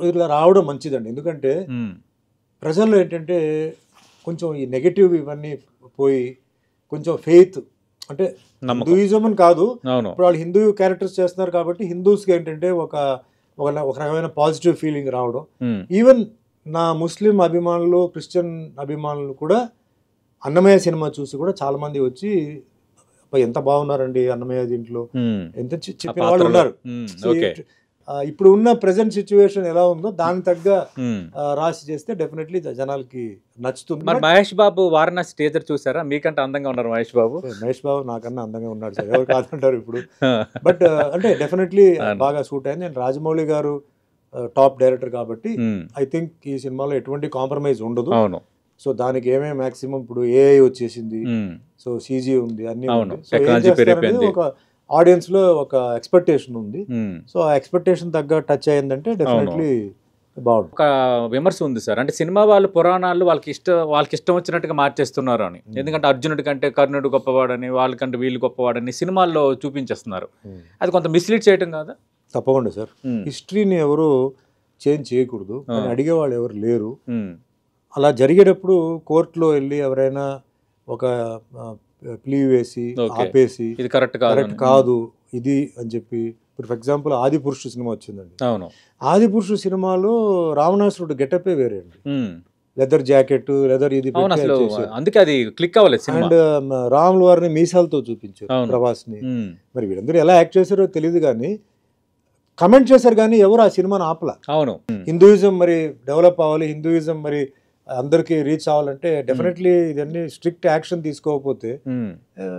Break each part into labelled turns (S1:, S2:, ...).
S1: ఇలా రావడం మంచిదండి. ఎందుకంటే ప్రజల్లో ఏంటంటే కొంచెం ఈ నెగటివ్ ఇవన్నీ పోయి కొంచెం ఫెయిత్ అంటే హిందూయిజం అని కాదు, ఇప్పుడు వాళ్ళు హిందూ క్యారెక్టర్స్ చేస్తున్నారు కాబట్టి హిందూస్కి ఏంటంటే ఒక రకమైన పాజిటివ్ ఫీలింగ్ రావడం. ఈవెన్ నా ముస్లిం అభిమానులు, క్రిస్టియన్ అభిమానులు కూడా అన్నమయ్య సినిమా చూసి కూడా చాలా మంది వచ్చి ఎంత బాగున్నారండి అన్నమయ్య దీంట్లో ఎంత చెప్పిన వాళ్ళు ఉన్నారు. ఇప్పుడు ఉన్న ప్రెసెంట్ సిచ్యువేషన్ ఎలా ఉందో దానికి తగ్గ రాసి చేస్తే డెఫినెట్లీ జనాలకి నచ్చుతుంది.
S2: మరి మహేష్ బాబు వారణాసి టీజర్ చూసారా? మీకంటే అందంగా ఉన్నారు మహేష్ బాబు.
S1: మహేష్ బాబు నాకన్నా అందంగా ఉన్నాడు సార్, ఎవరు కాదంటారు ఇప్పుడు. బట్ అంటే డెఫినెట్లీ బాగా సూట్ అయింది. అండ్ రాజమౌళి గారు టాప్ డైరెక్టర్ కాబట్టి ఐ థింక్ ఈ సినిమాలో ఎటువంటి కాంప్రమైజ్ ఉండదు. సో దానికి ఏమేమి మాక్సిమం ఇప్పుడు ఏఐ వచ్చేసింది, సో సీజీ ఉంది, అన్ని ఒక ఆడియన్స్ లో ఒక ఎక్స్పెక్టేషన్ ఉంది. సో ఆ ఎక్స్పెక్టేషన్ తగ్గ టచ్ అయ్యిందంటే డెఫినెట్లీ బాగుంటుంది.
S2: ఒక విమర్శ ఉంది సార్, అంటే సినిమా వాళ్ళు పురాణాలు వాళ్ళకి ఇష్టం వచ్చినట్టుగా మార్చేస్తున్నారు అని. ఎందుకంటే అర్జునుడి కంటే కర్ణుడు గొప్పవాడని, వాళ్ళకంటే వీళ్ళు గొప్పవాడని సినిమాల్లో చూపించేస్తున్నారు. అది కొంత మిస్లీడ్ చేయటం కాదా?
S1: తప్పకుండా సార్, హిస్టరీని ఎవరు చేంజ్ చేయకూడదు, అడిగేవాళ్ళు ఎవరు లేరు. అలా జరిగేటప్పుడు కోర్టులో వెళ్ళి ఎవరైనా ఒక ప్లీ వేసి ఆపేసి
S2: ఇది కరెక్ట్
S1: కాదు ఇది అని చెప్పి, ఇప్పుడు ఫర్ ఎగ్జాంపుల్ ఆదిపురుషు సినిమా వచ్చిందండి. ఆదిపురుషు సినిమాలో రావణాసురుడు గెటపే వేరే అండి, లెదర్ జాకెట్, లెదర్ ఇది,
S2: అందుకే అది క్లిక్ అవ్వలేదు.
S1: అండ్ రాముల వారిని మీసాలతో చూపించారు ప్రభాస్ని. మరి వీళ్ళందరూ ఎలా యాక్ట్ చేశారో తెలియదు కానీ కమెంట్ చేశారు కానీ ఎవరు ఆ సినిమాని ఆపల.
S2: అవును,
S1: హిందూయిజం మరి డెవలప్ అవ్వాలి, హిందూయిజం మరి అందరికి రీచ్ అవ్వాలంటే డెఫినెట్లీ ఇదన్నీ స్ట్రిక్ట్ యాక్షన్ తీసుకోకపోతే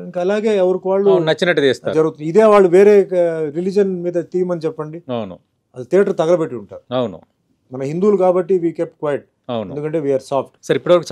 S1: ఇంకా అలాగే ఎవరికి వాళ్ళు
S2: నచ్చినట్టు చేస్తారు
S1: జరుగుతుంది. ఇదే వాళ్ళు వేరే రిలీజన్ మీద తీయమని చెప్పండి, అది థియేటర్ తగలబెట్టి ఉంటారు.
S2: అవును,
S1: మన హిందువులు కాబట్టి వీ కెప్ట్ క్వైట్, ఎందుకంటే వీఆర్ సాఫ్ట్.
S2: సరే, ఇప్పటివరకు